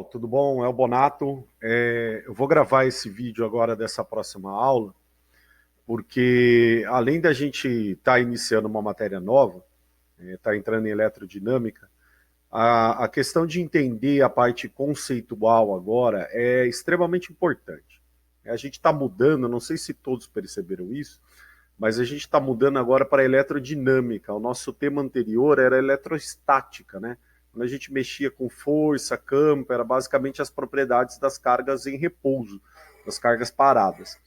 Tudo bom? É o Bonato. Eu vou gravar esse vídeo agora dessa próxima aula, porque além da gente estar iniciando uma matéria nova, estar entrando em eletrodinâmica, a questão de entender a parte conceitual agora é extremamente importante. A gente está mudando, não sei se todos perceberam isso, mas a gente está mudando agora para a eletrodinâmica. O nosso tema anterior era eletrostática, né? Quando a gente mexia com força, campo, era basicamente as propriedades das cargas em repouso, das cargas paradas.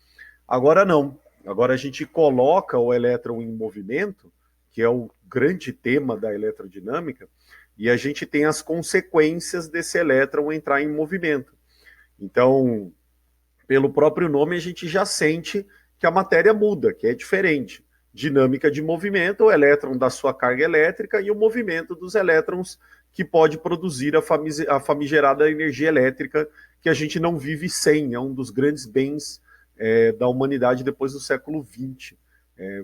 Agora não. Agora a gente coloca o elétron em movimento, que é o grande tema da eletrodinâmica, e a gente tem as consequências desse elétron entrar em movimento. Então, pelo próprio nome, a gente já sente que a matéria muda, que é diferente. Dinâmica de movimento, o elétron da sua carga elétrica e o movimento dos elétrons que pode produzir a famigerada energia elétrica que a gente não vive sem, é um dos grandes bens da humanidade depois do século XX.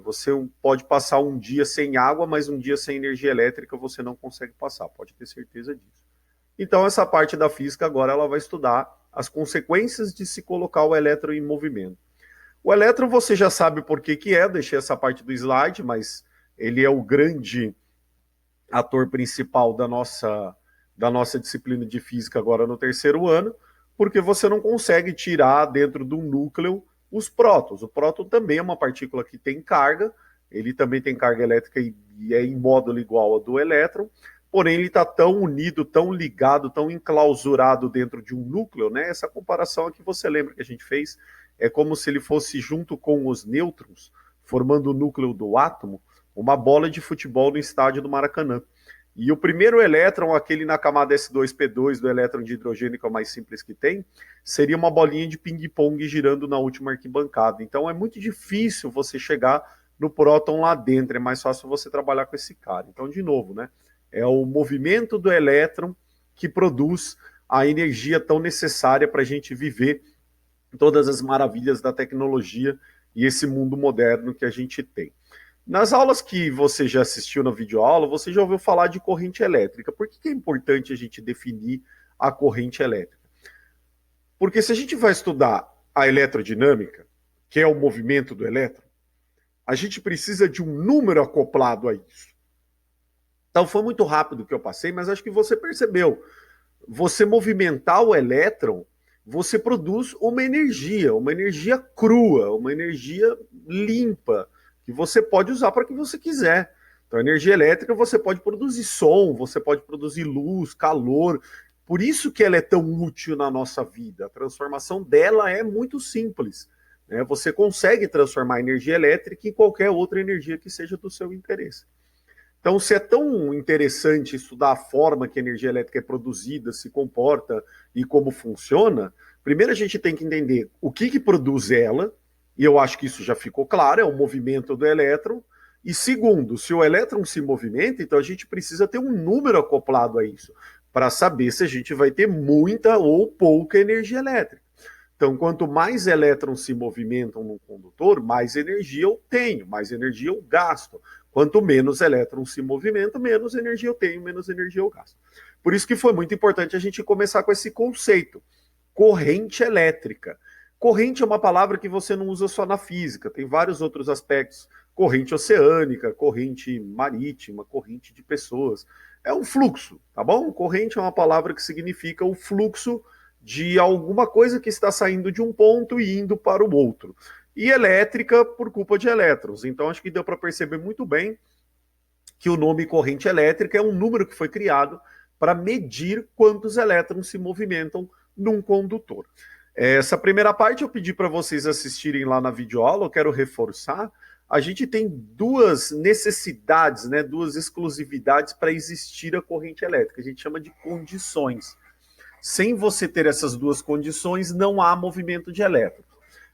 Você pode passar um dia sem água, mas um dia sem energia elétrica você não consegue passar, pode ter certeza disso. Então, essa parte da física agora ela vai estudar as consequências de se colocar o elétron em movimento. O elétron você já sabe por que é, deixei essa parte do slide, mas ele é o grande ator principal da nossa disciplina de física agora no terceiro ano, porque você não consegue tirar dentro do núcleo os prótons. O próton também é uma partícula que tem carga, ele também tem carga elétrica e é em módulo igual ao do elétron, porém ele está tão unido, tão ligado, tão enclausurado dentro de um núcleo, né? Essa comparação aqui você lembra que a gente fez, é como se ele fosse junto com os nêutrons, formando o núcleo do átomo, uma bola de futebol no estádio do Maracanã. E o primeiro elétron, aquele na camada S2P2 do elétron de hidrogênio, que é o mais simples que tem, seria uma bolinha de ping-pong girando na última arquibancada. Então é muito difícil você chegar no próton lá dentro, é mais fácil você trabalhar com esse cara. Então, de novo, né? É o movimento do elétron que produz a energia tão necessária para a gente viver todas as maravilhas da tecnologia e esse mundo moderno que a gente tem. Nas aulas que você já assistiu na videoaula, você já ouviu falar de corrente elétrica. Por que é importante a gente definir a corrente elétrica? Porque se a gente vai estudar a eletrodinâmica, que é o movimento do elétron, a gente precisa de um número acoplado a isso. Então foi muito rápido que eu passei, mas acho que você percebeu. Você movimentar o elétron, você produz uma energia crua, uma energia limpa, que você pode usar para o que você quiser. Então, a energia elétrica você pode produzir som, você pode produzir luz, calor. Por isso que ela é tão útil na nossa vida. A transformação dela é muito simples. Né? Você consegue transformar a energia elétrica em qualquer outra energia que seja do seu interesse. Então, se é tão interessante estudar a forma que a energia elétrica é produzida, se comporta e como funciona, primeiro a gente tem que entender o que produz ela, e eu acho que isso já ficou claro, é o movimento do elétron. E segundo, se o elétron se movimenta, então a gente precisa ter um número acoplado a isso, para saber se a gente vai ter muita ou pouca energia elétrica. Então, quanto mais elétrons se movimentam num condutor, mais energia eu tenho, mais energia eu gasto. Quanto menos elétrons se movimentam, menos energia eu tenho, menos energia eu gasto. Por isso que foi muito importante a gente começar com esse conceito, corrente elétrica. Corrente é uma palavra que você não usa só na física, tem vários outros aspectos. Corrente oceânica, corrente marítima, corrente de pessoas. É um fluxo, tá bom? Corrente é uma palavra que significa o fluxo de alguma coisa que está saindo de um ponto e indo para o outro. E elétrica por culpa de elétrons. Então acho que deu para perceber muito bem que o nome corrente elétrica é um número que foi criado para medir quantos elétrons se movimentam num condutor. Essa primeira parte eu pedi para vocês assistirem lá na videoaula, eu quero reforçar. A gente tem duas necessidades, né, duas exclusividades para existir a corrente elétrica. A gente chama de condições. Sem você ter essas duas condições, não há movimento de elétrons.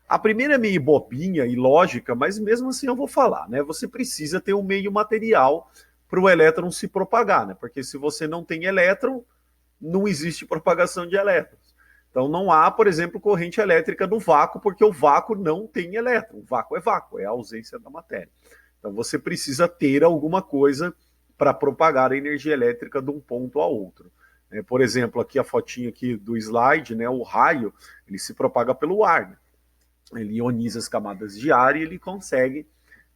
A primeira é meio bobinha e lógica, mas mesmo assim eu vou falar, né? Você precisa ter um meio material para o elétron se propagar, né? Porque se você não tem elétron, não existe propagação de elétrons. Então não há, por exemplo, corrente elétrica no vácuo, porque o vácuo não tem elétron. O vácuo, é a ausência da matéria. Então você precisa ter alguma coisa para propagar a energia elétrica de um ponto a outro. Por exemplo, aqui a fotinha aqui do slide, né, o raio, ele se propaga pelo ar, né? Ele ioniza as camadas de ar e ele consegue,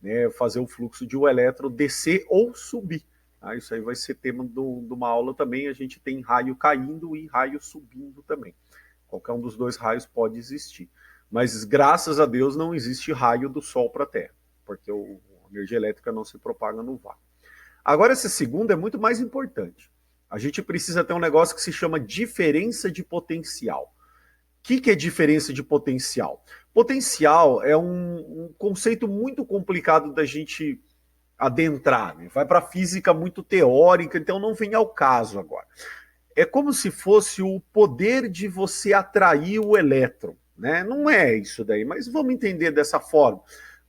né, fazer o fluxo de um elétron descer ou subir. Tá? Isso aí vai ser tema de uma aula também. A gente tem raio caindo e raio subindo também. Qualquer um dos dois raios pode existir. Mas graças a Deus não existe raio do Sol para a Terra, porque a energia elétrica não se propaga no vácuo. Agora, essa segunda é muito mais importante. A gente precisa ter um negócio que se chama diferença de potencial. O que é diferença de potencial? Potencial é um conceito muito complicado da gente adentrar, né? Vai para a física muito teórica, então não vem ao caso agora. É como se fosse o poder de você atrair o elétron, né? Não é isso daí, mas vamos entender dessa forma.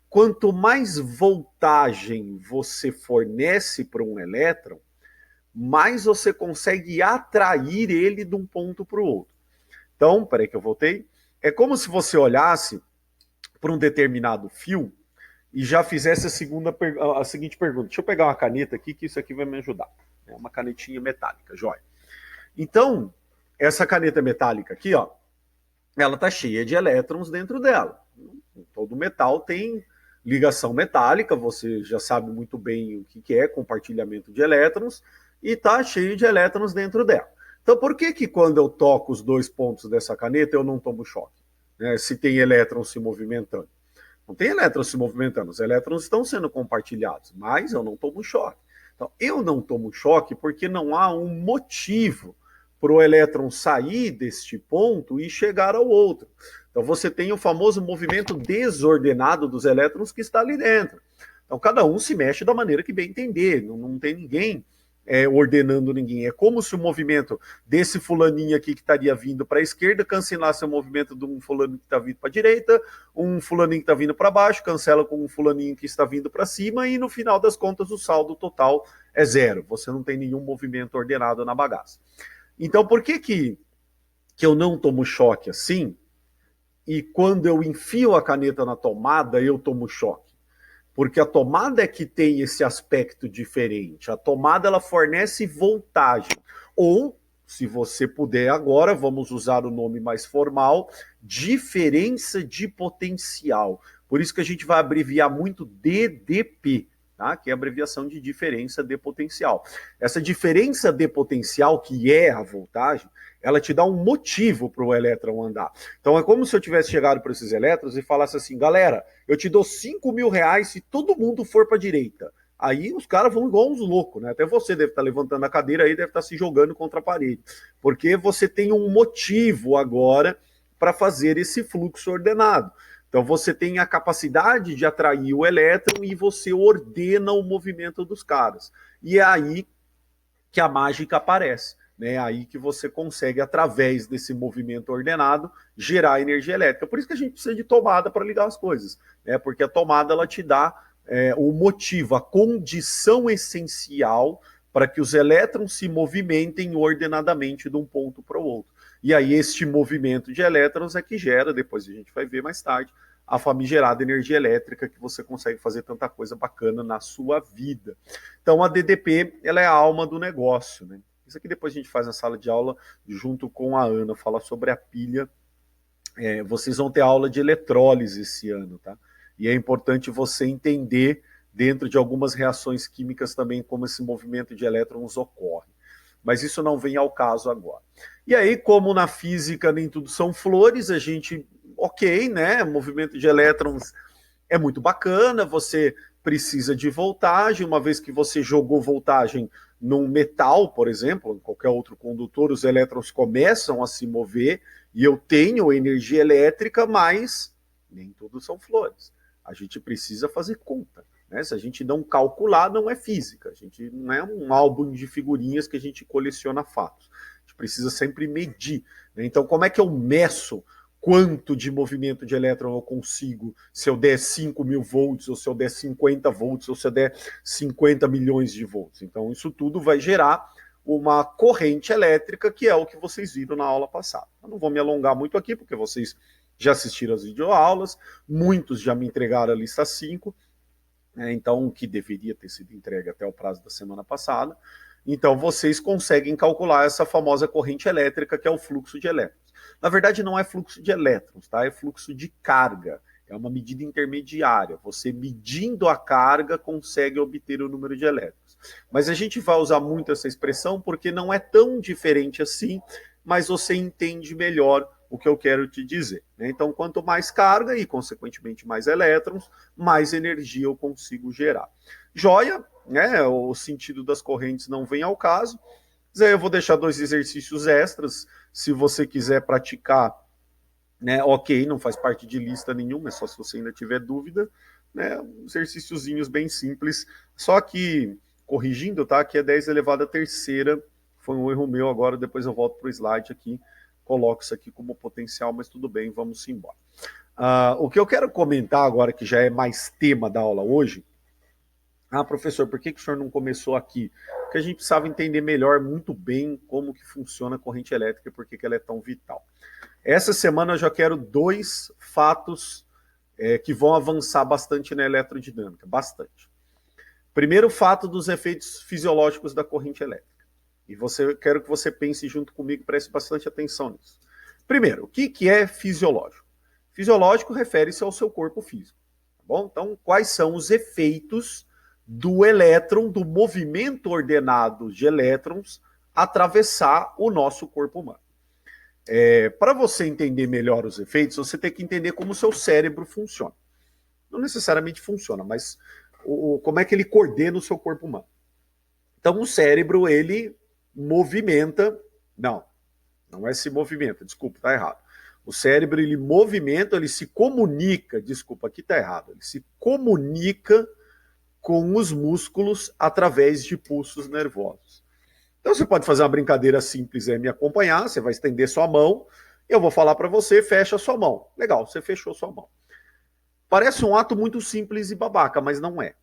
Quanto mais voltagem você fornece para um elétron, mais você consegue atrair ele de um ponto para o outro. Então, peraí que eu voltei. É como se você olhasse para um determinado fio e já fizesse a seguinte pergunta. Deixa eu pegar uma caneta aqui, que isso aqui vai me ajudar. É uma canetinha metálica, joia. Então, essa caneta metálica aqui, ó, ela está cheia de elétrons dentro dela. Todo metal tem ligação metálica, você já sabe muito bem o que é compartilhamento de elétrons, e está cheio de elétrons dentro dela. Então, por que quando eu toco os dois pontos dessa caneta eu não tomo choque? Se tem elétrons se movimentando. Não tem elétrons se movimentando, os elétrons estão sendo compartilhados, mas eu não tomo choque. Então, eu não tomo choque porque não há um motivo para o elétron sair deste ponto e chegar ao outro. Então, você tem o famoso movimento desordenado dos elétrons que está ali dentro. Então, cada um se mexe da maneira que bem entender, não tem ninguém ordenando ninguém. É como se o movimento desse fulaninho aqui que estaria vindo para a esquerda cancelasse o movimento de um fulaninho que está vindo para a direita, um fulaninho que está vindo para baixo, cancela com um fulaninho que está vindo para cima e no final das contas o saldo total é zero. Você não tem nenhum movimento ordenado na bagaça. Então por que eu não tomo choque assim e quando eu enfio a caneta na tomada eu tomo choque? Porque a tomada é que tem esse aspecto diferente. A tomada ela fornece voltagem. Ou, se você puder agora, vamos usar o nome mais formal, diferença de potencial. Por isso que a gente vai abreviar muito DDP, tá? Que é a abreviação de diferença de potencial. Essa diferença de potencial, que é a voltagem, ela te dá um motivo para o elétron andar. Então é como se eu tivesse chegado para esses elétrons e falasse assim, galera, eu te dou 5 mil reais se todo mundo for para a direita. Aí os caras vão igual uns loucos, né? Até você deve estar levantando a cadeira aí, deve estar se jogando contra a parede. Porque você tem um motivo agora para fazer esse fluxo ordenado. Então você tem a capacidade de atrair o elétron e você ordena o movimento dos caras. E é aí que a mágica aparece. É aí que você consegue, através desse movimento ordenado, gerar energia elétrica. Por isso que a gente precisa de tomada para ligar as coisas, né? Porque a tomada ela te dá o motivo, a condição essencial para que os elétrons se movimentem ordenadamente de um ponto para o outro. E aí este movimento de elétrons é que gera, depois a gente vai ver mais tarde, a famigerada energia elétrica que você consegue fazer tanta coisa bacana na sua vida. Então a DDP ela é a alma do negócio, né? Isso aqui depois a gente faz na sala de aula junto com a Ana, fala sobre a pilha. Vocês vão ter aula de eletrólise esse ano, tá? E é importante você entender, dentro de algumas reações químicas também, como esse movimento de elétrons ocorre. Mas isso não vem ao caso agora. E aí, como na física nem tudo são flores, a gente, ok, né? Movimento de elétrons é muito bacana, você precisa de voltagem, uma vez que você jogou voltagem num metal, por exemplo, em qualquer outro condutor, os elétrons começam a se mover e eu tenho energia elétrica, mas nem tudo são flores. A gente precisa fazer conta. Né? Se a gente não calcular, não é física. A gente não é um álbum de figurinhas que a gente coleciona fatos. A gente precisa sempre medir. Né? Então, como é que eu meço quanto de movimento de elétron eu consigo se eu der 5 mil volts, ou se eu der 50 volts, ou se eu der 50 milhões de volts. Então isso tudo vai gerar uma corrente elétrica, que é o que vocês viram na aula passada. Eu não vou me alongar muito aqui, porque vocês já assistiram as videoaulas, muitos já me entregaram a lista 5, então que deveria ter sido entregue até o prazo da semana passada. Então vocês conseguem calcular essa famosa corrente elétrica, que é o fluxo de elétrons. Na verdade, não é fluxo de elétrons, tá? É fluxo de carga. É uma medida intermediária. Você medindo a carga consegue obter o número de elétrons. Mas a gente vai usar muito essa expressão porque não é tão diferente assim, mas você entende melhor o que eu quero te dizer. Então, quanto mais carga e, consequentemente, mais elétrons, mais energia eu consigo gerar. Joia, né? O sentido das correntes não vem ao caso. Mas aí eu vou deixar 2 exercícios extras. Se você quiser praticar, né? Ok, não faz parte de lista nenhuma, é só se você ainda tiver dúvida, né? Exercíciozinhos bem simples. Só que, corrigindo, tá? Aqui é 10 elevado à terceira. Foi um erro meu agora, depois eu volto para o slide aqui. Coloco isso aqui como potencial, mas tudo bem, vamos embora. O que eu quero comentar agora, que já é mais tema da aula hoje, professor, por que o senhor não começou aqui? Porque a gente precisava entender melhor, muito bem, como que funciona a corrente elétrica e por que ela é tão vital. Essa semana eu já quero 2 fatos que vão avançar bastante na eletrodinâmica, bastante. Primeiro fato dos efeitos fisiológicos da corrente elétrica. E quero que você pense junto comigo, preste bastante atenção nisso. Primeiro, o que é fisiológico? Fisiológico refere-se ao seu corpo físico. Tá bom? Então, quais são os efeitos do elétron, do movimento ordenado de elétrons, atravessar o nosso corpo humano? Para você entender melhor os efeitos, você tem que entender como o seu cérebro funciona. Não necessariamente funciona, mas como é que ele coordena o seu corpo humano. Então, o cérebro, ele movimenta... Não é se movimenta, desculpa, tá errado. O cérebro, ele movimenta, ele se comunica, desculpa, aqui tá errado, ele se comunica com os músculos através de pulsos nervosos. Então você pode fazer uma brincadeira simples, me acompanhar, você vai estender sua mão, eu vou falar para você, fecha sua mão. Legal, você fechou sua mão. Parece um ato muito simples e babaca, mas não é.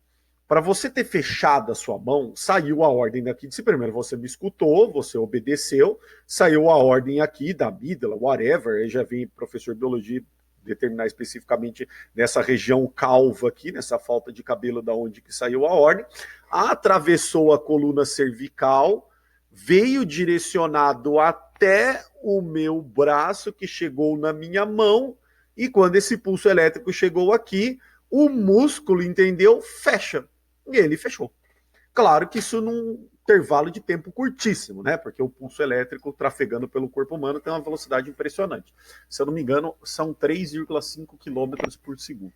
Para você ter fechado a sua mão, saiu a ordem daqui de si. Primeiro você me escutou, você obedeceu, saiu a ordem aqui da amígdala, whatever, aí já vem professor de biologia determinar especificamente nessa região calva aqui, nessa falta de cabelo da onde que saiu a ordem, atravessou a coluna cervical, veio direcionado até o meu braço, que chegou na minha mão, e quando esse pulso elétrico chegou aqui, o músculo, entendeu? Fecha. E ele fechou. Claro que isso num intervalo de tempo curtíssimo, né? Porque o pulso elétrico trafegando pelo corpo humano tem uma velocidade impressionante. Se eu não me engano, são 3,5 km por segundo.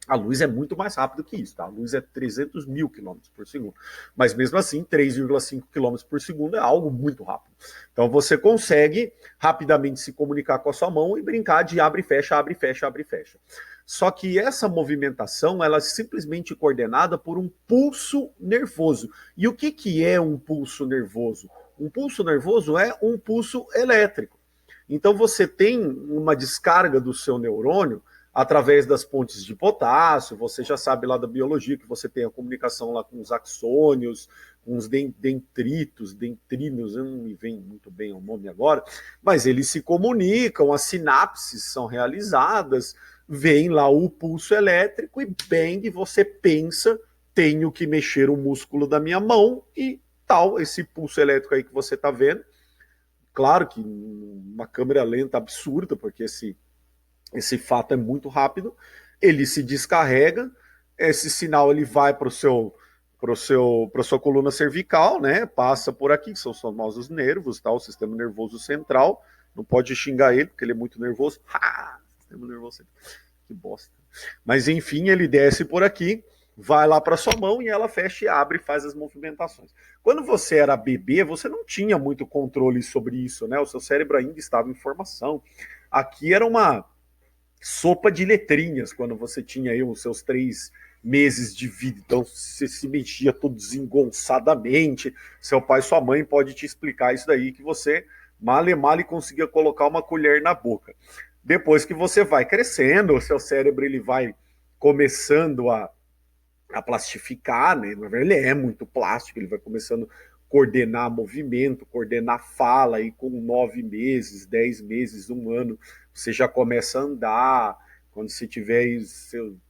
A luz é muito mais rápido que isso, tá? A luz é 300 mil quilômetros por segundo. Mas mesmo assim, 3,5 quilômetros por segundo é algo muito rápido. Então você consegue rapidamente se comunicar com a sua mão e brincar de abre e fecha, abre e fecha, abre e fecha. Só que essa movimentação, ela é simplesmente coordenada por um pulso nervoso. E o que é um pulso nervoso? Um pulso nervoso é um pulso elétrico. Então você tem uma descarga do seu neurônio através das pontes de potássio, você já sabe lá da biologia que você tem a comunicação lá com os axônios, com os dendritos, dentrinos, não me vem muito bem o nome agora, mas eles se comunicam, as sinapses são realizadas, vem lá o pulso elétrico e bang, você pensa, tenho que mexer o músculo da minha mão e tal, esse pulso elétrico aí que você está vendo, claro que uma câmera lenta absurda, porque esse fato é muito rápido, ele se descarrega, esse sinal ele vai para a sua coluna cervical, né? Passa por aqui, que são os famosos nervos, tá? O sistema nervoso central. Não pode xingar ele, porque ele é muito nervoso. Sistema nervoso central. Que bosta. Mas enfim, ele desce por aqui, vai lá para sua mão e ela fecha e abre e faz as movimentações. Quando você era bebê, você não tinha muito controle sobre isso, né? O seu cérebro ainda estava em formação. Aqui era uma sopa de letrinhas quando você tinha aí os seus 3 meses de vida, então você se mexia todo desengonçadamente, seu pai e sua mãe pode te explicar isso daí, que você male conseguia colocar uma colher na boca. Depois que você vai crescendo, o seu cérebro ele vai começando a plastificar, né? Ele é muito plástico, ele vai começando a coordenar movimento, coordenar fala, e com 9 meses, 10 meses, 1 ano, você já começa a andar, Quando você tiver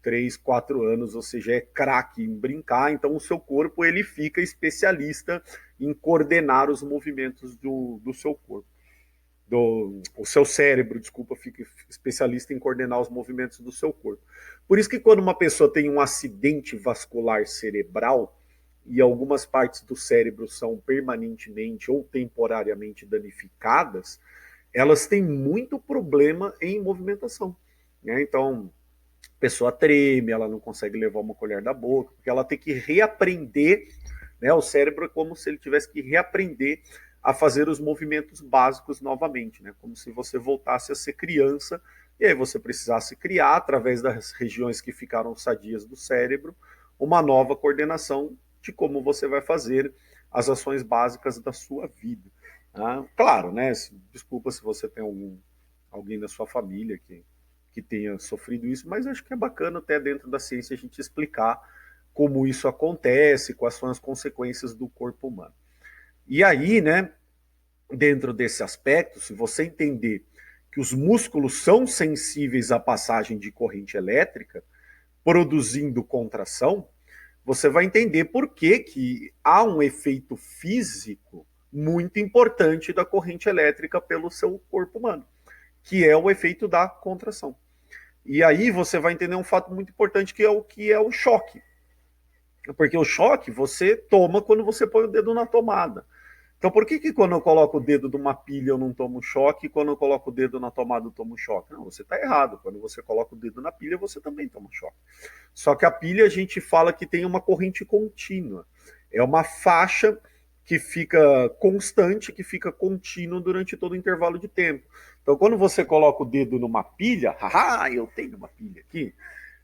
3, 4 anos, você já é craque em brincar, então o seu corpo ele fica especialista em coordenar os movimentos do seu corpo. O seu cérebro, desculpa, fica especialista em coordenar os movimentos do seu corpo. Por isso que quando uma pessoa tem um acidente vascular cerebral e algumas partes do cérebro são permanentemente ou temporariamente danificadas, elas têm muito problema em movimentação. Né? Então, a pessoa treme, ela não consegue levar uma colher da boca, porque ela tem que reaprender, né? O cérebro é como se ele tivesse que reaprender a fazer os movimentos básicos novamente, né? Como se você voltasse a ser criança e aí você precisasse criar, através das regiões que ficaram sadias do cérebro, uma nova coordenação de como você vai fazer as ações básicas da sua vida. Claro, né? Desculpa se você tem alguém da sua família que tenha sofrido isso, mas acho que é bacana até dentro da ciência a gente explicar como isso acontece, quais são as consequências do corpo humano. E aí, né, dentro desse aspecto, se você entender que os músculos são sensíveis à passagem de corrente elétrica, produzindo contração, você vai entender por que há um efeito físico muito importante da corrente elétrica pelo seu corpo humano, que é o efeito da contração. E aí você vai entender um fato muito importante que é o choque. Porque o choque você toma quando você põe o dedo na tomada. Então por que quando eu coloco o dedo numa pilha eu não tomo choque e quando eu coloco o dedo na tomada eu tomo choque? Não, você está errado. Quando você coloca o dedo na pilha você também toma choque. Só que a pilha a gente fala que tem uma corrente contínua. É uma faixa que fica constante, que fica contínua durante todo o intervalo de tempo. Então quando você coloca o dedo numa pilha, haha, eu tenho uma pilha aqui.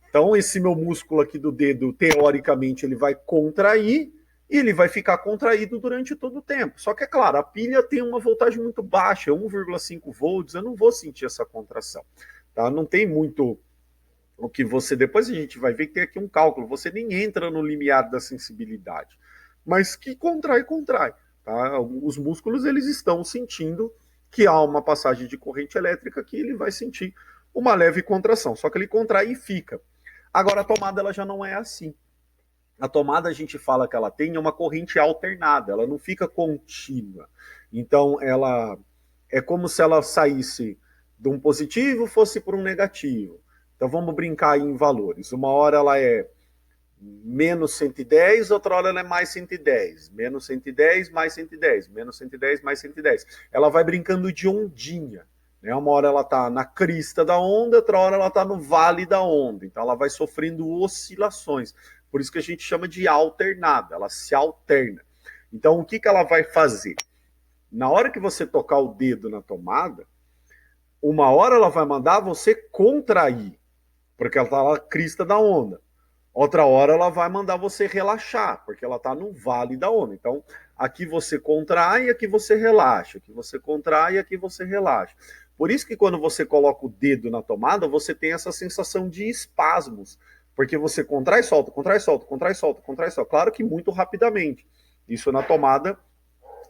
Então esse meu músculo aqui do dedo, teoricamente, ele vai contrair e ele vai ficar contraído durante todo o tempo. Só que, é claro, a pilha tem uma voltagem muito baixa, 1,5 volts, eu não vou sentir essa contração. Tá? Não tem muito o que você... Depois a gente vai ver que tem aqui um cálculo, você nem entra no limiar da sensibilidade. Mas que contrai, contrai. Tá? Os músculos, eles estão sentindo que há uma passagem de corrente elétrica que ele vai sentir uma leve contração, só que ele contrai e fica. Agora a tomada ela já não é assim. A tomada a gente fala que ela tem uma corrente alternada, ela não fica contínua. Então ela é como se ela saísse de um positivo fosse para um negativo. Então vamos brincar em valores. Uma hora ela é menos 110, outra hora ela é mais 110. Menos 110, mais 110. Menos 110, mais 110. Ela vai brincando de ondinha. Né? Uma hora ela está na crista da onda, outra hora ela está no vale da onda. Então ela vai sofrendo oscilações. Por isso que a gente chama de alternada, ela se alterna. Então, o que ela vai fazer? Na hora que você tocar o dedo na tomada, uma hora ela vai mandar você contrair, porque ela está na crista da onda. Outra hora ela vai mandar você relaxar, porque ela está no vale da onda. Então, aqui você contrai, aqui você relaxa. Aqui você contrai, aqui você relaxa. Por isso que quando você coloca o dedo na tomada, você tem essa sensação de espasmos. Porque você contrai, solta, contrai, solta, contrai, solta, contrai, solta. Claro que muito rapidamente. Isso na tomada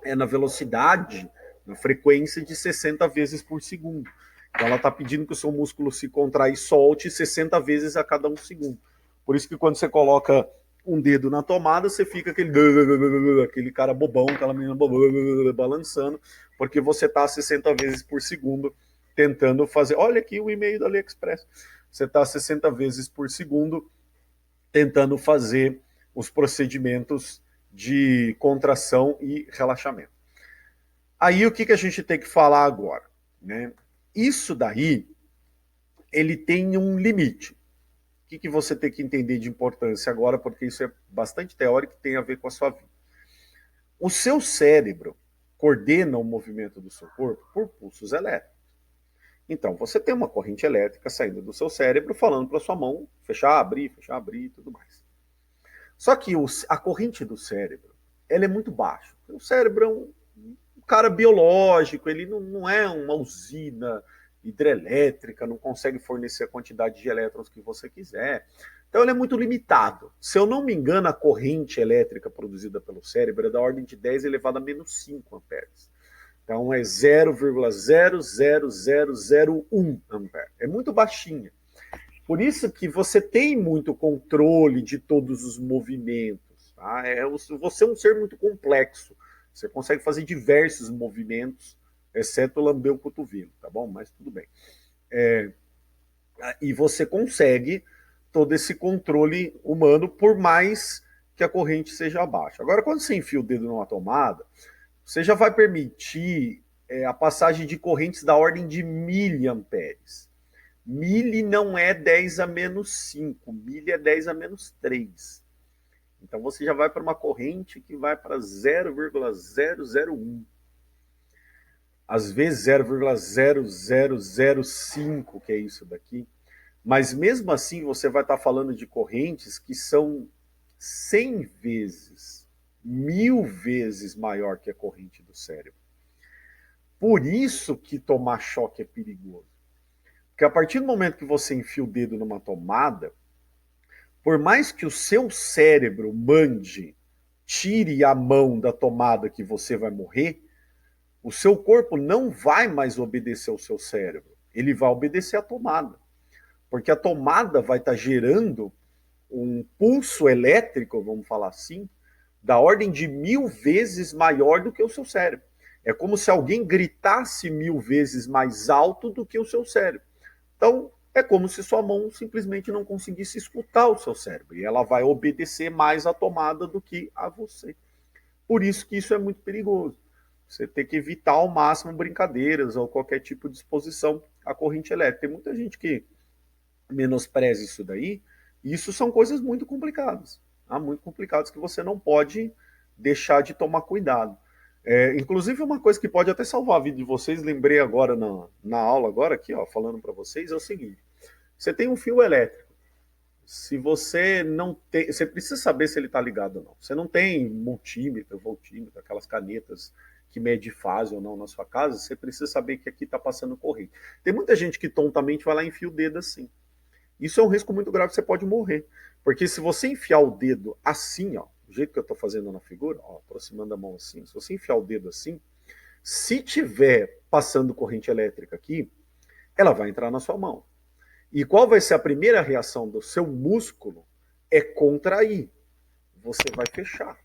é na velocidade, na frequência de 60 vezes por segundo. Então ela está pedindo que o seu músculo se contrai e solte 60 vezes a cada um segundo. Por isso que quando você coloca um dedo na tomada, você fica aquele cara bobão, aquela menina bobão, balançando, porque você está a 60 vezes por segundo tentando fazer... Olha aqui o e-mail da AliExpress. Você está a 60 vezes por segundo tentando fazer os procedimentos de contração e relaxamento. Aí o que a gente tem que falar agora? Né? Isso daí, ele tem um limite. O que você tem que entender de importância agora, porque isso é bastante teórico e tem a ver com a sua vida. O seu cérebro coordena o movimento do seu corpo por pulsos elétricos. Então, você tem uma corrente elétrica saindo do seu cérebro falando para sua mão fechar, abrir e tudo mais. Só que a corrente do cérebro, ela é muito baixa. O cérebro é um cara biológico, ele não é uma usina hidrelétrica, não consegue fornecer a quantidade de elétrons que você quiser. Então ele é muito limitado. Se eu não me engano, a corrente elétrica produzida pelo cérebro é da ordem de 10 elevado a menos 5 amperes. Então é 0,00001 ampere. É muito baixinha. Por isso que você tem muito controle de todos os movimentos. Tá? Você é um ser muito complexo. Você consegue fazer diversos movimentos, exceto lamber o cotovelo, tá bom? Mas tudo bem. E você consegue todo esse controle humano, por mais que a corrente seja baixa. Agora, quando você enfia o dedo numa tomada, você já vai permitir a passagem de correntes da ordem de miliamperes. Mili não é 10 a menos 5, mili é 10 a menos 3. Então você já vai para uma corrente que vai para 0,001. Às vezes 0,0005, que é isso daqui. Mas mesmo assim você vai estar falando de correntes que são 100 vezes, 1000 vezes maior que a corrente do cérebro. Por isso que tomar choque é perigoso. Porque a partir do momento que você enfia o dedo numa tomada, por mais que o seu cérebro mande, tire a mão da tomada que você vai morrer, o seu corpo não vai mais obedecer ao seu cérebro. Ele vai obedecer à tomada. Porque a tomada vai estar gerando um pulso elétrico, vamos falar assim, da ordem de 1000 vezes maior do que o seu cérebro. É como se alguém gritasse 1000 vezes mais alto do que o seu cérebro. Então, é como se sua mão simplesmente não conseguisse escutar o seu cérebro. E ela vai obedecer mais à tomada do que a você. Por isso que isso é muito perigoso. Você tem que evitar ao máximo brincadeiras ou qualquer tipo de exposição à corrente elétrica. Tem muita gente que menospreza isso daí. E isso são coisas muito complicadas. Tá? Muito complicadas que você não pode deixar de tomar cuidado. Inclusive, uma coisa que pode até salvar a vida de vocês, lembrei agora na aula, agora aqui, ó, falando para vocês, é o seguinte: você tem um fio elétrico. Se você não tem. Você precisa saber se ele está ligado ou não. Você não tem multímetro, voltímetro, aquelas canetas que mede fase ou não na sua casa, você precisa saber que aqui está passando corrente. Tem muita gente que tontamente vai lá e enfia o dedo assim. Isso é um risco muito grave, você pode morrer. Porque se você enfiar o dedo assim, ó, do jeito que eu estou fazendo na figura, ó, aproximando a mão assim, se você enfiar o dedo assim, se tiver passando corrente elétrica aqui, ela vai entrar na sua mão. E qual vai ser a primeira reação do seu músculo? É contrair. Você vai fechar.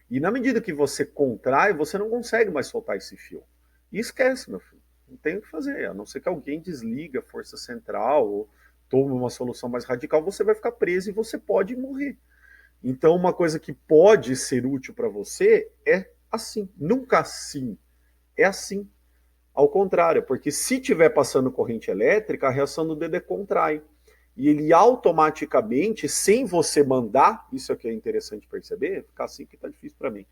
E na medida que você contrai, você não consegue mais soltar esse fio. E esquece, meu filho. Não tem o que fazer. A não ser que alguém desliga a força central ou tome uma solução mais radical, você vai ficar preso e você pode morrer. Então, uma coisa que pode ser útil para você é assim. Nunca assim. É assim. Ao contrário, porque se estiver passando corrente elétrica, a reação do dedo é contrai. E ele automaticamente, sem você mandar, isso aqui é interessante perceber, ficar assim que está difícil para mim,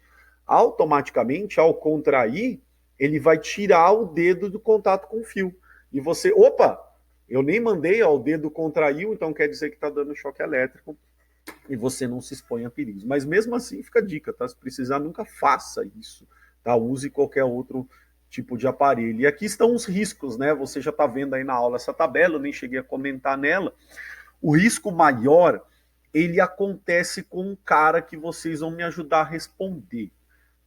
automaticamente, ao contrair, ele vai tirar o dedo do contato com o fio. E você, opa, eu nem mandei, ó, o dedo contraiu, então quer dizer que está dando choque elétrico e você não se expõe a perigos. Mas mesmo assim, fica a dica, tá? Se precisar, nunca faça isso, tá? Use qualquer outro tipo de aparelho. E aqui estão os riscos, né? Você já está vendo aí na aula essa tabela, eu nem cheguei a comentar nela. O risco maior, ele acontece com um cara que vocês vão me ajudar a responder.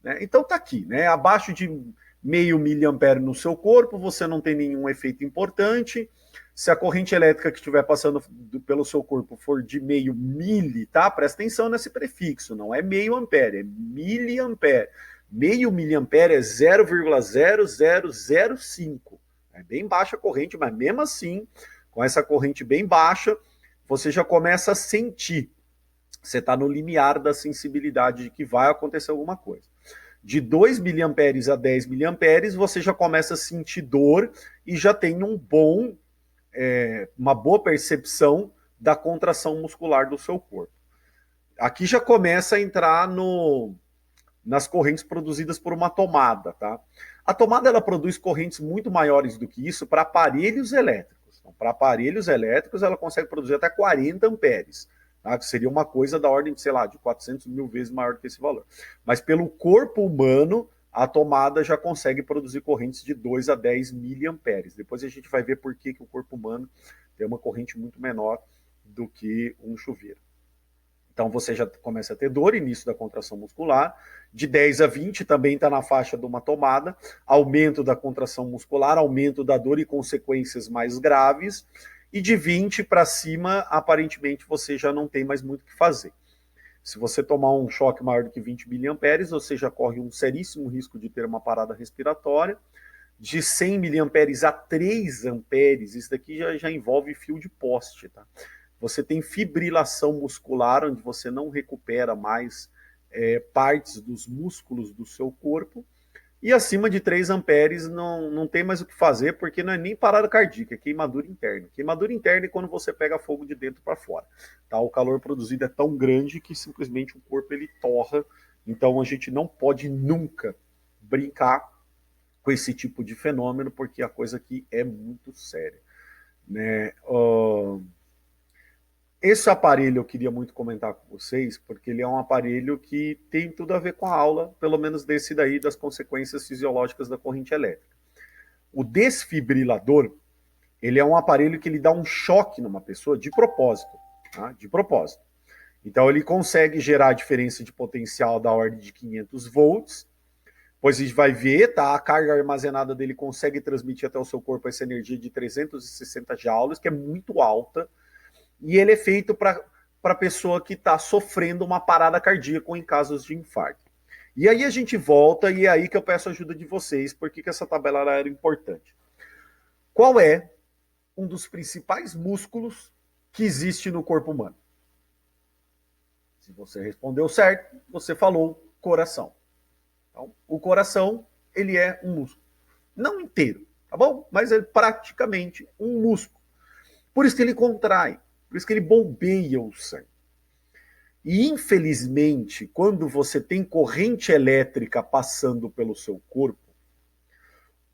Né? Então tá aqui, né? Abaixo de 0,5 miliampere no seu corpo, você não tem nenhum efeito importante. Se a corrente elétrica que estiver passando pelo seu corpo for de 0,5 mili, tá? Presta atenção nesse prefixo, não é meio ampere, é miliampere. 0,5 miliampere é 0,0005. É bem baixa a corrente, mas mesmo assim, com essa corrente bem baixa, você já começa a sentir. Você está no limiar da sensibilidade de que vai acontecer alguma coisa. De 2 miliamperes a 10 miliamperes, você já começa a sentir dor e já tem uma boa percepção da contração muscular do seu corpo. Aqui já começa a entrar nas correntes produzidas por uma tomada, tá? A tomada, ela produz correntes muito maiores do que isso para aparelhos elétricos. Então, para aparelhos elétricos, ela consegue produzir até 40 amperes, tá? Que seria uma coisa da ordem de, sei lá, de 400 mil vezes maior do que esse valor. Mas pelo corpo humano, a tomada já consegue produzir correntes de 2 a 10 miliamperes. Depois a gente vai ver por que o corpo humano tem uma corrente muito menor do que um chuveiro. Então você já começa a ter dor, início da contração muscular. De 10 a 20 também está na faixa de uma tomada. Aumento da contração muscular, aumento da dor e consequências mais graves. e de 20 para cima, aparentemente, você já não tem mais muito o que fazer. Se você tomar um choque maior do que 20 miliamperes, você já corre um seríssimo risco de ter uma parada respiratória. De 100 miliamperes a 3 amperes, isso daqui já envolve fio de poste, tá? Você tem fibrilação muscular, onde você não recupera mais partes dos músculos do seu corpo. E acima de 3 amperes não tem mais o que fazer, porque não é nem parada cardíaca, é queimadura interna. Queimadura interna é quando você pega fogo de dentro para fora. Tá? O calor produzido é tão grande que simplesmente o corpo ele torra. Então a gente não pode nunca brincar com esse tipo de fenômeno, porque a coisa aqui é muito séria. Né? Esse aparelho eu queria muito comentar com vocês, porque ele é um aparelho que tem tudo a ver com a aula, pelo menos desse daí, das consequências fisiológicas da corrente elétrica. O desfibrilador, ele é um aparelho que ele dá um choque numa pessoa de propósito, tá? De propósito. Então ele consegue gerar a diferença de potencial da ordem de 500 volts, pois a gente vai ver, tá? A carga armazenada dele consegue transmitir até o seu corpo essa energia de 360 joules, que é muito alta, e ele é feito para a pessoa que está sofrendo uma parada cardíaca ou em casos de infarto. E aí a gente volta, e é aí que eu peço ajuda de vocês, porque que essa tabela era importante. Qual é um dos principais músculos que existe no corpo humano? Se você respondeu certo, você falou coração. Então, o coração, ele é um músculo. Não inteiro, tá bom? Mas é praticamente um músculo. Por isso que ele contrai, por isso que ele bombeia o sangue. E, infelizmente, quando você tem corrente elétrica passando pelo seu corpo,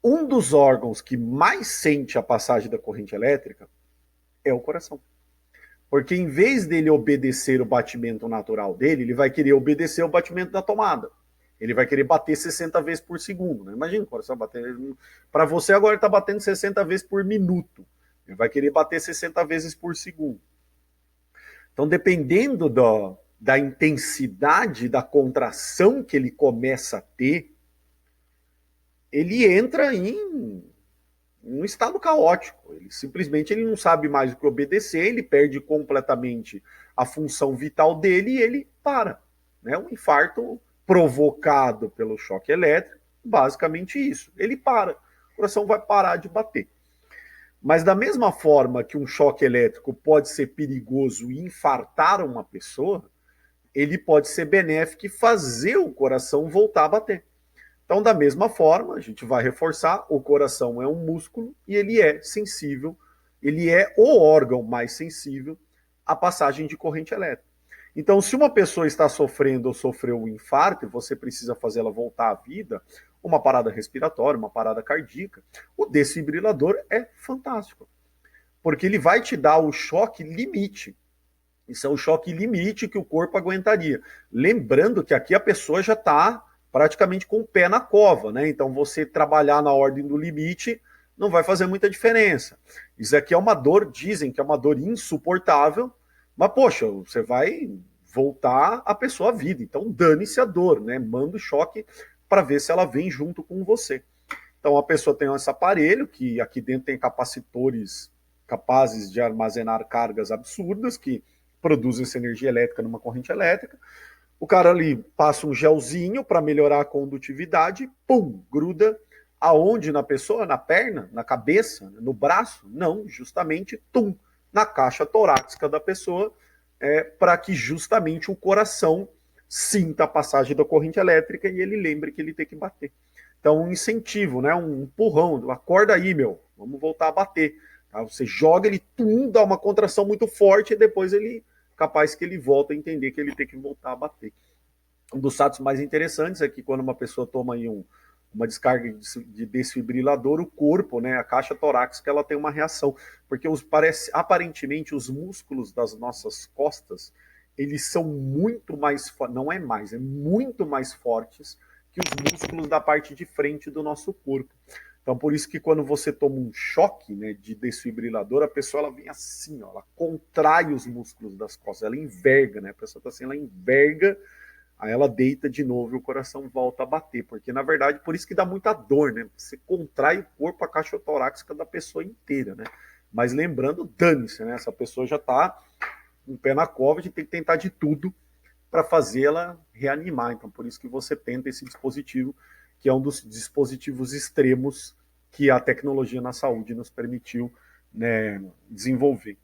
um dos órgãos que mais sente a passagem da corrente elétrica é o coração. Porque em vez dele obedecer o batimento natural dele, ele vai querer obedecer o batimento da tomada. Ele vai querer bater 60 vezes por segundo. Né? Imagina o coração bater. Para você agora está batendo 60 vezes por minuto. Ele vai querer bater 60 vezes por segundo. Então, dependendo da intensidade da contração que ele começa a ter, ele entra em um estado caótico. Ele simplesmente ele não sabe mais o que obedecer, ele perde completamente a função vital dele e ele para. Né? Um infarto provocado pelo choque elétrico, basicamente isso. Ele para. O coração vai parar de bater. Mas da mesma forma que um choque elétrico pode ser perigoso e infartar uma pessoa, ele pode ser benéfico e fazer o coração voltar a bater. Então, da mesma forma, a gente vai reforçar, o coração é um músculo e ele é sensível, ele é o órgão mais sensível à passagem de corrente elétrica. Então, se uma pessoa está sofrendo ou sofreu um infarto e você precisa fazer ela voltar à vida, uma parada respiratória, uma parada cardíaca, o desfibrilador é fantástico, porque ele vai te dar o choque limite. Isso é o choque limite que o corpo aguentaria. Lembrando que aqui a pessoa já está praticamente com o pé na cova, né? Então você trabalhar na ordem do limite não vai fazer muita diferença. Isso aqui é uma dor, dizem que é uma dor insuportável, mas poxa, você vai voltar a pessoa à vida. Então dane-se a dor, né? Manda o choque para ver se ela vem junto com você. Então a pessoa tem esse aparelho que aqui dentro tem capacitores capazes de armazenar cargas absurdas que produzem essa energia elétrica numa corrente elétrica. O cara ali passa um gelzinho para melhorar a condutividade, pum, gruda aonde na pessoa? Na perna, na cabeça, no braço? Não, justamente, tum, na caixa torácica da pessoa, para que justamente o coração sinta a passagem da corrente elétrica e ele lembre que ele tem que bater. Então, um incentivo, né? Um empurrão, acorda aí, meu, vamos voltar a bater. Tá? Você joga, ele tum, dá uma contração muito forte e depois ele capaz que ele volta a entender que ele tem que voltar a bater. Um dos fatos mais interessantes é que quando uma pessoa toma aí uma descarga de desfibrilador, o corpo, né, a caixa torácica, ela tem uma reação, porque aparentemente os músculos das nossas costas, eles são muito mais, não é mais, é muito mais fortes que os músculos da parte de frente do nosso corpo. Então, por isso que quando você toma um choque, né, de desfibrilador, a pessoa ela vem assim, ó, ela contrai os músculos das costas, ela enverga, né? A pessoa está assim, ela enverga, aí ela deita de novo e o coração volta a bater, porque na verdade, por isso que dá muita dor, né? Você contrai o corpo, a caixa torácica da pessoa inteira, né? Mas lembrando, dane-se, né? Essa pessoa já está um pé na cova, a gente tem que tentar de tudo para fazê-la reanimar. Então, por isso que você tenta esse dispositivo, que é um dos dispositivos extremos que a tecnologia na saúde nos permitiu, né, desenvolver.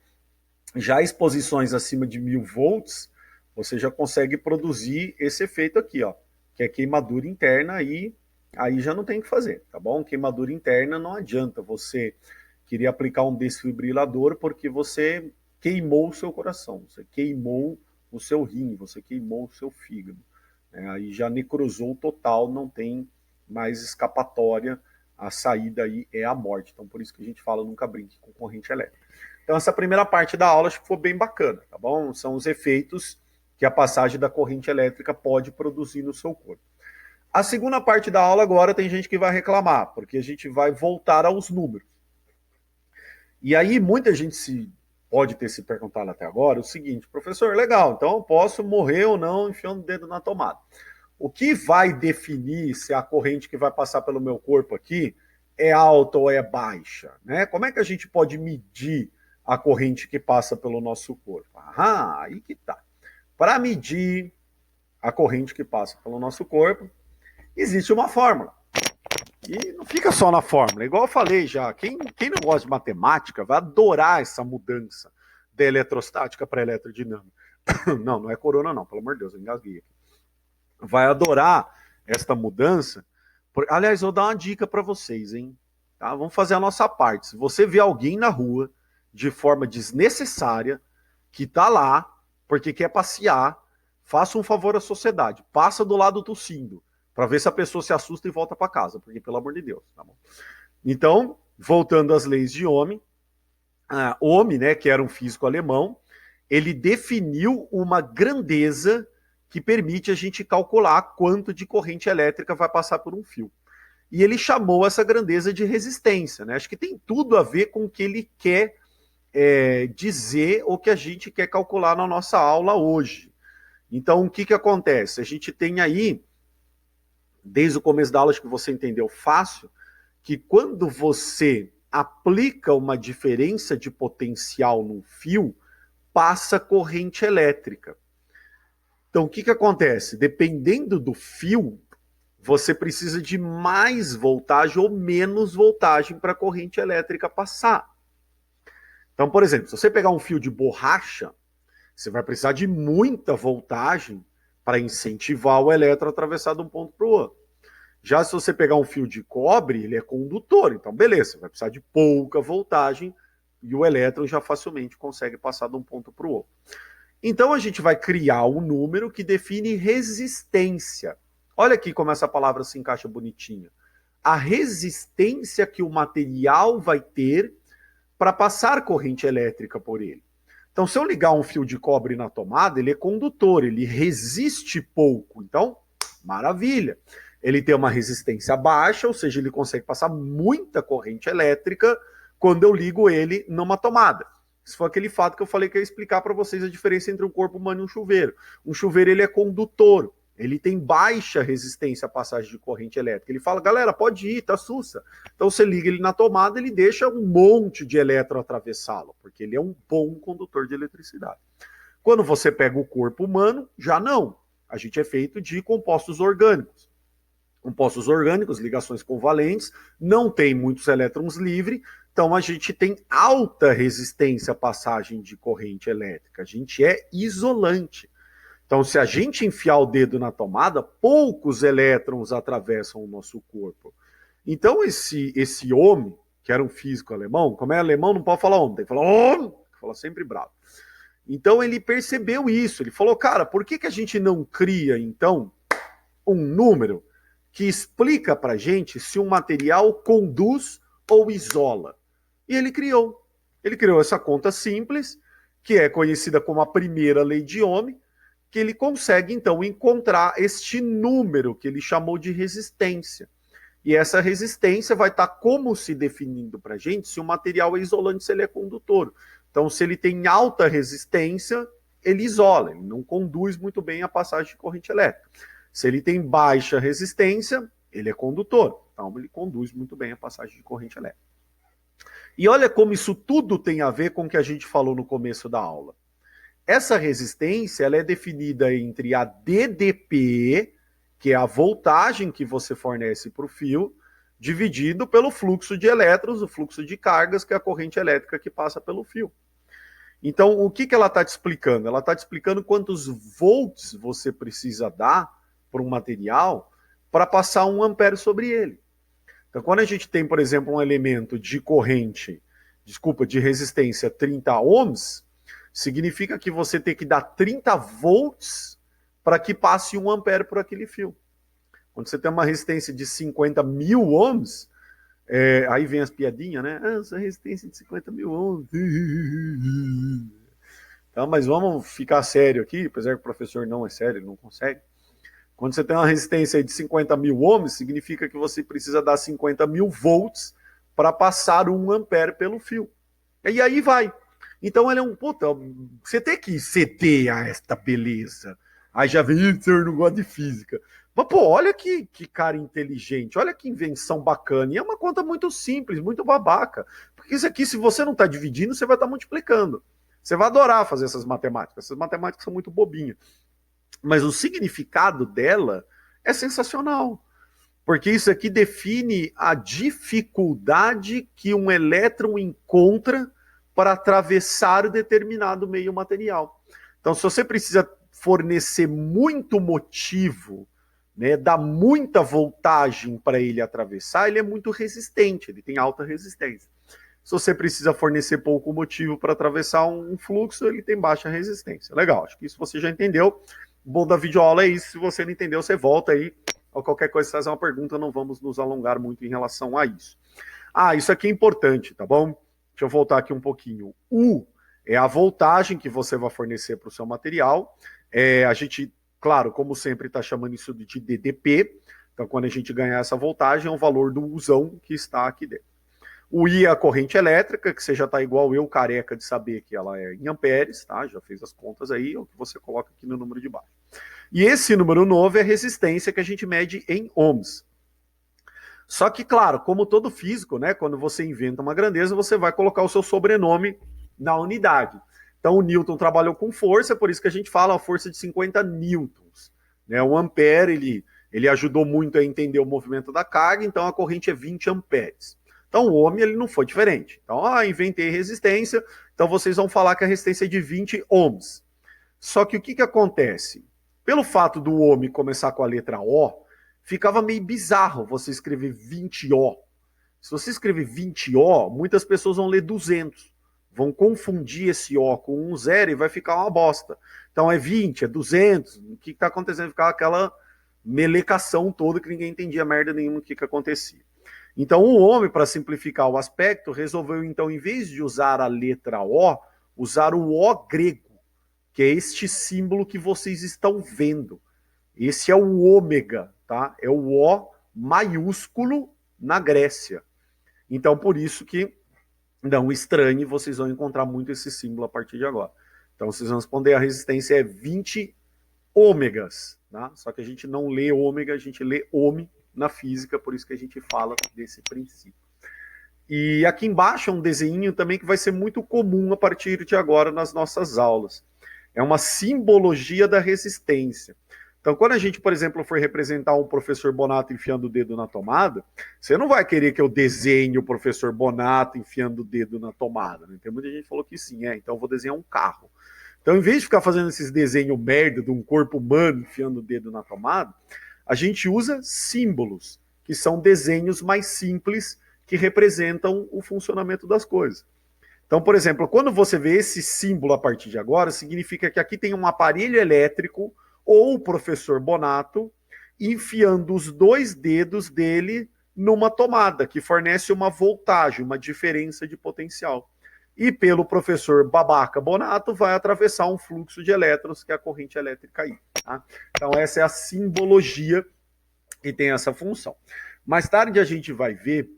Já exposições acima de 1000 volts, você já consegue produzir esse efeito aqui, ó, que é queimadura interna, e aí já não tem o que fazer, tá bom? Queimadura interna não adianta você querer aplicar um desfibrilador porque você queimou o seu coração, você queimou o seu rim, você queimou o seu fígado. Aí já necrosou total, não tem mais escapatória, a saída aí é a morte. Então por isso que a gente fala, nunca brinque com corrente elétrica. Então essa primeira parte da aula acho que foi bem bacana, tá bom? São os efeitos que a passagem da corrente elétrica pode produzir no seu corpo. A segunda parte da aula agora tem gente que vai reclamar, porque a gente vai voltar aos números. E aí muita gente pode ter se perguntado até agora o seguinte: professor, legal, então eu posso morrer ou não enfiando o dedo na tomada. O que vai definir se a corrente que vai passar pelo meu corpo aqui é alta ou é baixa, né? Como é que a gente pode medir a corrente que passa pelo nosso corpo? Ah, aí que tá. Para medir a corrente que passa pelo nosso corpo, existe uma fórmula. E não fica só na fórmula, igual eu falei já, quem não gosta de matemática vai adorar essa mudança da eletrostática para eletrodinâmica. Não, não é corona não, pelo amor de Deus, eu engasguei aqui. Vai adorar esta mudança. Aliás, eu vou dar uma dica para vocês, hein? Tá? Vamos fazer a nossa parte. Se você vê alguém na rua de forma desnecessária, que tá lá porque quer passear, faça um favor à sociedade. Passa do lado tossindo, para ver se a pessoa se assusta e volta para casa, porque pelo amor de Deus, tá bom? Então, voltando às leis de Ohm, Ohm, né, que era um físico alemão, ele definiu uma grandeza que permite a gente calcular quanto de corrente elétrica vai passar por um fio. E ele chamou essa grandeza de resistência, né? Acho que tem tudo a ver com o que ele quer dizer, ou que a gente quer calcular na nossa aula hoje. Então, o que acontece? A gente tem aí, desde o começo da aula, acho que você entendeu fácil, que quando você aplica uma diferença de potencial num fio, passa corrente elétrica. Então, o que acontece? Dependendo do fio, você precisa de mais voltagem ou menos voltagem para a corrente elétrica passar. Então, por exemplo, se você pegar um fio de borracha, você vai precisar de muita voltagem para incentivar o elétron a atravessar de um ponto para o outro. Já se você pegar um fio de cobre, ele é condutor, então beleza, vai precisar de pouca voltagem e o elétron já facilmente consegue passar de um ponto para o outro. Então a gente vai criar um número que define resistência. Olha aqui como essa palavra se encaixa bonitinha. A resistência que o material vai ter para passar corrente elétrica por ele. Então, se eu ligar um fio de cobre na tomada, ele é condutor, ele resiste pouco. Então, maravilha. Ele tem uma resistência baixa, ou seja, ele consegue passar muita corrente elétrica quando eu ligo ele numa tomada. Isso foi aquele fato que eu falei que eu ia explicar para vocês a diferença entre um corpo humano e um chuveiro. Um chuveiro, ele é condutor. Ele tem baixa resistência à passagem de corrente elétrica. Ele fala, galera, pode ir, tá sussa. Então você liga ele na tomada, ele deixa um monte de elétron atravessá-lo, porque ele é um bom condutor de eletricidade. Quando você pega o corpo humano, já não. A gente é feito de compostos orgânicos. Compostos orgânicos, ligações covalentes, não tem muitos elétrons livres, então a gente tem alta resistência à passagem de corrente elétrica. A gente é isolante. Então, se a gente enfiar o dedo na tomada, poucos elétrons atravessam o nosso corpo. Então, esse homem, que era um físico alemão, como é alemão, não pode falar homem, tem que falar homem, fala sempre bravo. Então, ele percebeu isso, ele falou, cara, por que a gente não cria, então, um número que explica pra gente se um material conduz ou isola? E ele criou essa conta simples, que é conhecida como a primeira lei de Ohm, que ele consegue, então, encontrar este número que ele chamou de resistência. E essa resistência vai estar como se definindo para a gente se o material é isolante, se ele é condutor. Então, se ele tem alta resistência, ele isola, ele não conduz muito bem a passagem de corrente elétrica. Se ele tem baixa resistência, ele é condutor. Então, ele conduz muito bem a passagem de corrente elétrica. E olha como isso tudo tem a ver com o que a gente falou no começo da aula. Essa resistência ela é definida entre a DDP, que é a voltagem que você fornece para o fio, dividido pelo fluxo de elétrons, o fluxo de cargas, que é a corrente elétrica que passa pelo fio. Então, o que ela está te explicando? Ela está te explicando quantos volts você precisa dar para um material para passar 1 ampere sobre ele. Então, quando a gente tem, por exemplo, um elemento de corrente, de resistência 30 ohms, significa que você tem que dar 30 volts para que passe 1 ampere por aquele fio. Quando você tem uma resistência de 50 mil ohms, aí vem as piadinhas, né? Essa resistência de 50 mil ohms. Então, mas vamos ficar sério aqui, apesar que o professor não é sério, ele não consegue. Quando você tem uma resistência de 50 mil ohms, significa que você precisa dar 50 mil volts para passar 1 ampere pelo fio. E aí vai. Então ele é puta, você tem que ceder a esta beleza. Aí já vem, o senhor não gosta de física. Mas, pô, olha que cara inteligente, olha que invenção bacana. E é uma conta muito simples, muito babaca. Porque isso aqui, se você não está dividindo, você vai estar multiplicando. Você vai adorar fazer essas matemáticas. Essas matemáticas são muito bobinhas. Mas o significado dela é sensacional. Porque isso aqui define a dificuldade que um elétron encontra para atravessar determinado meio material. Então, se você precisa fornecer muito motivo, né, dar muita voltagem para ele atravessar, ele é muito resistente, ele tem alta resistência. Se você precisa fornecer pouco motivo para atravessar um fluxo, ele tem baixa resistência. Legal, acho que isso você já entendeu. O bom da videoaula é isso. Se você não entendeu, você volta aí. Ou qualquer coisa, se fazer uma pergunta, não vamos nos alongar muito em relação a isso. Isso aqui é importante, tá bom? Deixa eu voltar aqui um pouquinho. U é a voltagem que você vai fornecer para o seu material. A gente, claro, como sempre, está chamando isso de DDP. Então, quando a gente ganhar essa voltagem, é o valor do Uzão que está aqui dentro. O I é a corrente elétrica, que você já está igual eu, careca de saber que ela é em amperes, tá? Já fez as contas aí, é o que você coloca aqui no número de baixo. E esse número novo é a resistência que a gente mede em ohms. Só que, claro, como todo físico, né, quando você inventa uma grandeza, você vai colocar o seu sobrenome na unidade. Então, o Newton trabalhou com força, por isso que a gente fala a força de 50 newtons. Né? O ampere, ele ajudou muito a entender o movimento da carga, então a corrente é 20 amperes. Então, o ohm, ele não foi diferente. Então, inventei resistência, então vocês vão falar que a resistência é de 20 ohms. Só que o que acontece? Pelo fato do ohm começar com a letra O, ficava meio bizarro você escrever 20O. Se você escrever 20O, muitas pessoas vão ler 200. Vão confundir esse O com um zero e vai ficar uma bosta. Então é 20, é 200. O que está acontecendo? Ficava aquela melecação toda que ninguém entendia merda nenhuma o que acontecia. Então o homem, para simplificar o aspecto, resolveu então, em vez de usar a letra O, usar o O grego, que é este símbolo que vocês estão vendo. Esse é o ômega, tá? É o O maiúsculo na Grécia. Então, por isso que, não estranhe, vocês vão encontrar muito esse símbolo a partir de agora. Então, vocês vão responder, a resistência é 20 ômegas, tá? Só que a gente não lê ômega, a gente lê ohm na física, por isso que a gente fala desse princípio. E aqui embaixo é um desenho também que vai ser muito comum a partir de agora nas nossas aulas. É uma simbologia da resistência. Então, quando a gente, por exemplo, for representar um professor Bonato enfiando o dedo na tomada, você não vai querer que eu desenhe o professor Bonato enfiando o dedo na tomada. Né? Tem muita gente que falou que sim, então eu vou desenhar um carro. Então, em vez de ficar fazendo esses desenhos merda de um corpo humano enfiando o dedo na tomada, a gente usa símbolos, que são desenhos mais simples que representam o funcionamento das coisas. Então, por exemplo, quando você vê esse símbolo a partir de agora, significa que aqui tem um aparelho elétrico ou o professor Bonato enfiando os 2 dedos dele numa tomada, que fornece uma voltagem, uma diferença de potencial. E pelo professor Babaca Bonato vai atravessar um fluxo de elétrons, que é a corrente elétrica aí. Tá? Então essa é a simbologia que tem essa função. Mais tarde a gente vai ver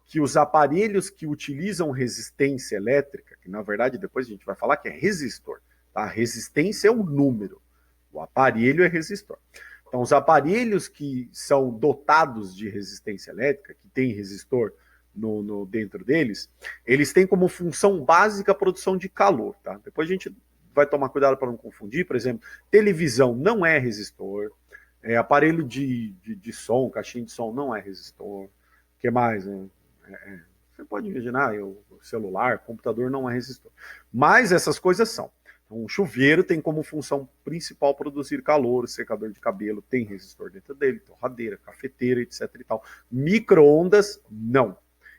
que os aparelhos que utilizam resistência elétrica, que na verdade depois a gente vai falar que é resistor, tá? A resistência é um número, o aparelho é resistor. Então os aparelhos que são dotados de resistência elétrica, que tem resistor dentro deles, eles têm como função básica a produção de calor, tá? Depois a gente vai tomar cuidado para não confundir. Por exemplo, televisão não é resistor, aparelho de som, caixinha de som não é resistor. O que mais? Você pode imaginar, o celular, computador não é resistor. Mas essas coisas são. Então, um chuveiro tem como função principal produzir calor, o secador de cabelo tem resistor dentro dele, torradeira, cafeteira, etc. e tal. Micro-ondas, não.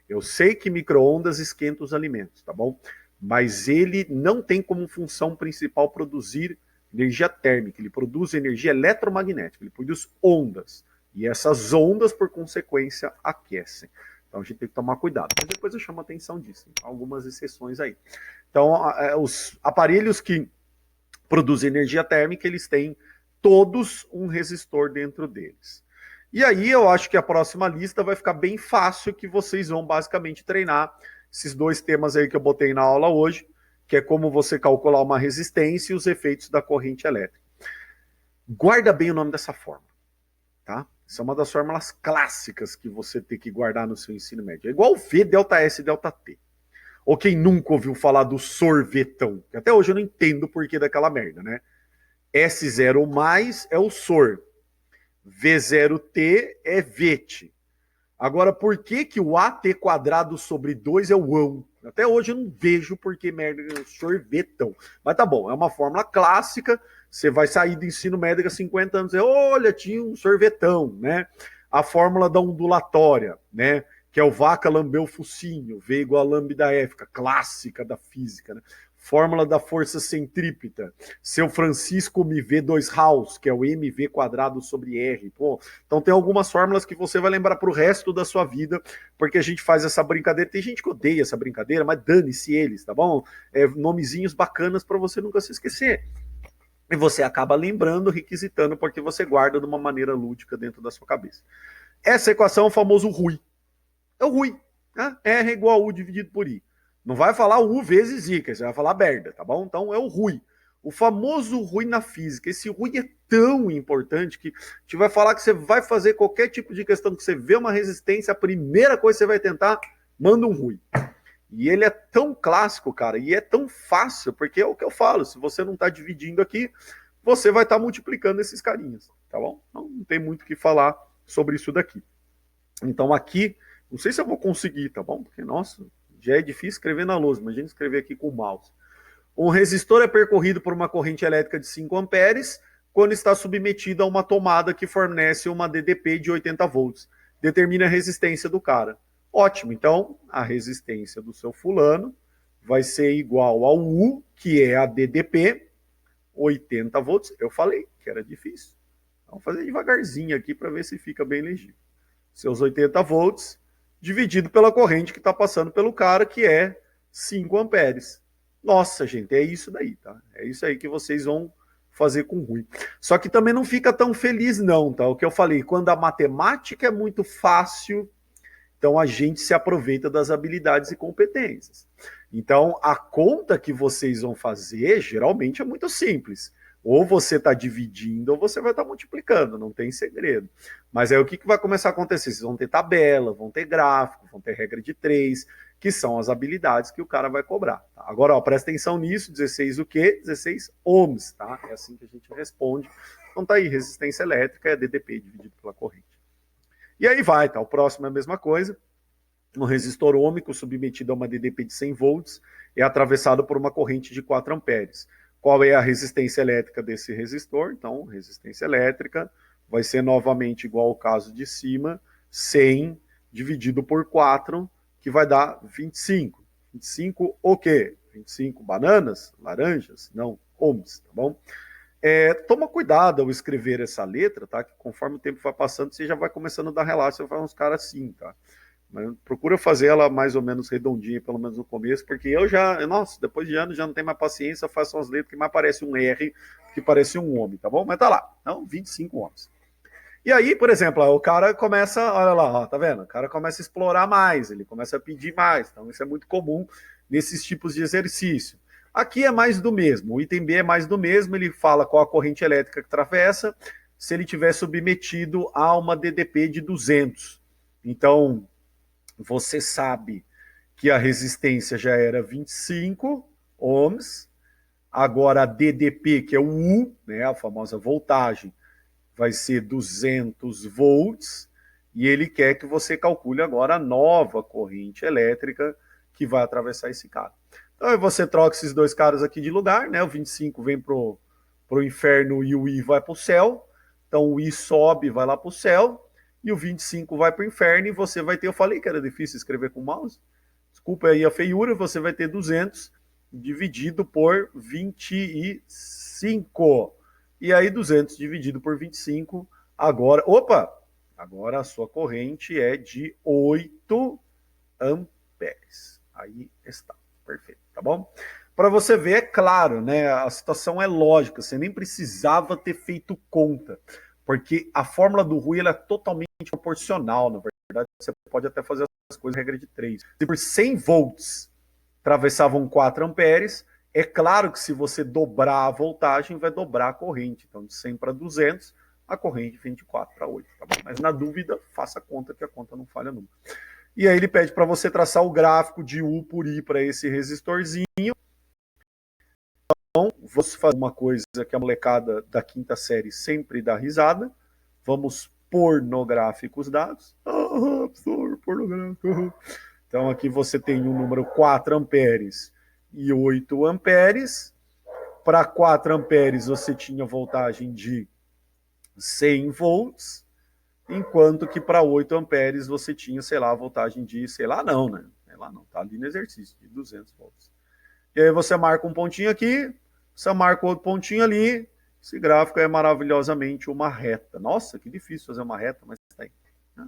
Eu sei que micro-ondas esquenta os alimentos, tá bom? Mas ele não tem como função principal produzir energia térmica, ele produz energia eletromagnética, ele produz ondas. E essas ondas, por consequência, aquecem. Então a gente tem que tomar cuidado. Mas depois eu chamo a atenção disso. Tem algumas exceções aí. Então, os aparelhos que produzem energia térmica, eles têm todos um resistor dentro deles. E aí eu acho que a próxima lista vai ficar bem fácil, que vocês vão basicamente treinar esses dois temas aí que eu botei na aula hoje, que é como você calcular uma resistência e os efeitos da corrente elétrica. Guarda bem o nome dessa fórmula, tá? Isso é uma das fórmulas clássicas que você tem que guardar no seu ensino médio. É igual V, delta S, delta T. Ou quem nunca ouviu falar do sorvetão, que até hoje eu não entendo o porquê daquela merda, né? S0 mais é o sor. V0T é vete. Agora, por que o AT quadrado sobre 2 é o ão? Até hoje eu não vejo por que merda é sorvetão. Mas tá bom, é uma fórmula clássica. Você vai sair do ensino médio há 50 anos e olha, tinha um sorvetão, né? A fórmula da ondulatória, né? Que é o vaca lambeu o focinho, V igual a lambda F, clássica da física, né? Fórmula da força centrípeta, seu Francisco MV 2 Haus, que é o mv quadrado sobre R. Pô, então tem algumas fórmulas que você vai lembrar para o resto da sua vida, porque a gente faz essa brincadeira. Tem gente que odeia essa brincadeira, mas dane-se eles, tá bom? Nomezinhos bacanas para você nunca se esquecer. E você acaba lembrando, requisitando, porque você guarda de uma maneira lúdica dentro da sua cabeça. Essa equação é o famoso RUI. É o RUI. Né? R igual a U dividido por I. Não vai falar U vezes I, você vai falar merda, tá bom? Então é o RUI. O famoso RUI na física. Esse RUI é tão importante que a gente vai falar que você vai fazer qualquer tipo de questão que você vê uma resistência, a primeira coisa que você vai tentar, manda um RUI. E ele é tão clássico, cara, e é tão fácil, porque é o que eu falo, se você não está dividindo aqui, você vai estar multiplicando esses carinhas, tá bom? Então não tem muito o que falar sobre isso daqui. Então aqui, não sei se eu vou conseguir, tá bom? Porque, nossa, já é difícil escrever na lousa, imagina escrever aqui com o mouse. Um resistor é percorrido por uma corrente elétrica de 5 amperes quando está submetido a uma tomada que fornece uma DDP de 80 volts. Determina a resistência do cara. Ótimo, então a resistência do seu fulano vai ser igual ao U, que é a DDP, 80 volts. Eu falei que era difícil. Vamos fazer devagarzinho aqui para ver se fica bem legível. Seus 80 volts dividido pela corrente que está passando pelo cara, que é 5 amperes. Nossa, gente, é isso daí, tá? É isso aí que vocês vão fazer com RUI. Só que também não fica tão feliz não, tá? O que eu falei, quando a matemática é muito fácil, então a gente se aproveita das habilidades e competências. Então a conta que vocês vão fazer geralmente é muito simples. Ou você está dividindo ou você vai estar multiplicando, não tem segredo. Mas aí o que vai começar a acontecer? Vocês vão ter tabela, vão ter gráfico, vão ter regra de 3, que são as habilidades que o cara vai cobrar. Tá? Agora, ó, presta atenção nisso, 16 o quê? 16 ohms, tá? É assim que a gente responde. Então tá aí, resistência elétrica é DDP dividido pela corrente. E aí vai, tá? O próximo é a mesma coisa. Um resistor ôhmico submetido a uma DDP de 100 volts é atravessado por uma corrente de 4 amperes. Qual é a resistência elétrica desse resistor? Então, resistência elétrica vai ser novamente igual ao caso de cima, 100 dividido por 4, que vai dar 25. 25 o quê? 25 bananas, laranjas? Não, ohms, tá bom? Toma cuidado ao escrever essa letra, tá? Que conforme o tempo vai passando, você já vai começando a dar relato, você vai uns caras assim, tá? Mas procura fazer ela mais ou menos redondinha, pelo menos no começo, porque eu já, nossa, depois de anos já não tenho mais paciência, faço umas letras que mais parece um R, que parece um homem, tá bom? Mas tá lá, então 25 homens. E aí, por exemplo, o cara começa, olha lá, ó, tá vendo? O cara começa a explorar mais, ele começa a pedir mais, então isso é muito comum nesses tipos de exercício. Aqui é mais do mesmo, o item B é mais do mesmo, ele fala qual a corrente elétrica que atravessa, se ele tiver submetido a uma DDP de 200. Então, você sabe que a resistência já era 25 ohms, agora a DDP, que é o U, né, a famosa voltagem, vai ser 200 volts, e ele quer que você calcule agora a nova corrente elétrica que vai atravessar esse cara. Então aí você troca esses dois caras aqui de lugar, né? O 25 vem pro inferno e o I vai pro céu. Então o I sobe, vai lá pro céu, e o 25 vai pro inferno, e você vai ter, eu falei que era difícil escrever com mouse, desculpa aí a feiura, você vai ter 200 dividido por 25. E aí 200 dividido por 25, agora, opa, agora a sua corrente é de 8 amperes. Aí está, perfeito, tá bom? Para você ver, é claro, né? A situação é lógica, você nem precisava ter feito conta, porque a fórmula do Rui ela é totalmente proporcional, na verdade, você pode até fazer as coisas regra de 3. Se por 100 volts atravessavam 4 amperes, é claro que se você dobrar a voltagem, vai dobrar a corrente. Então, de 100 para 200, a corrente vem de 4 para 8. Tá bom? Mas na dúvida, faça a conta, que a conta não falha nunca. E aí ele pede para você traçar o gráfico de U por I para esse resistorzinho. Então, vamos fazer uma coisa que a molecada da quinta série sempre dá risada. Vamos pornográfico os dados. Professor, pornográfico. Então aqui você tem o número 4 amperes e 8 amperes. Para 4 amperes você tinha voltagem de 100 volts, enquanto que para 8 amperes você tinha, sei lá, a voltagem de, sei lá não, né? Sei lá não, tá ali no exercício, de 200 volts. E aí você marca um pontinho aqui, você marca outro pontinho ali, esse gráfico é maravilhosamente uma reta. Nossa, que difícil fazer uma reta, mas tá aí.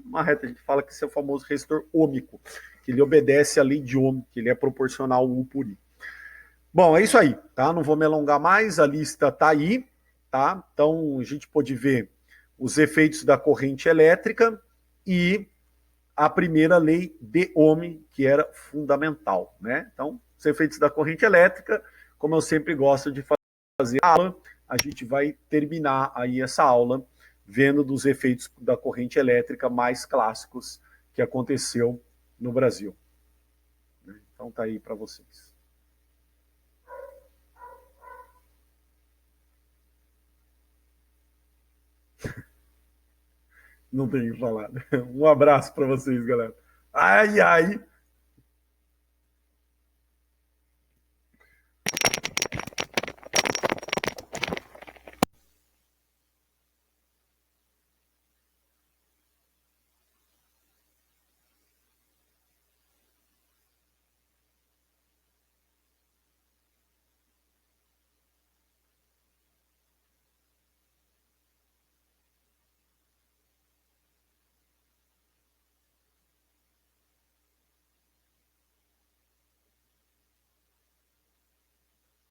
Uma reta, a gente fala que esse é o famoso resistor ômico, que ele obedece à lei de Ohm, que ele é proporcional ao U por I. Bom, é isso aí, tá? Não vou me alongar mais, a lista tá aí, tá? Então a gente pode ver os efeitos da corrente elétrica e a primeira lei de Ohm, que era fundamental, né? Então, os efeitos da corrente elétrica, como eu sempre gosto de fazer a aula, a gente vai terminar aí essa aula vendo dos efeitos da corrente elétrica mais clássicos que aconteceu no Brasil. Então tá aí para vocês. Não tenho o que falar. Um abraço para vocês, galera. Ai, ai.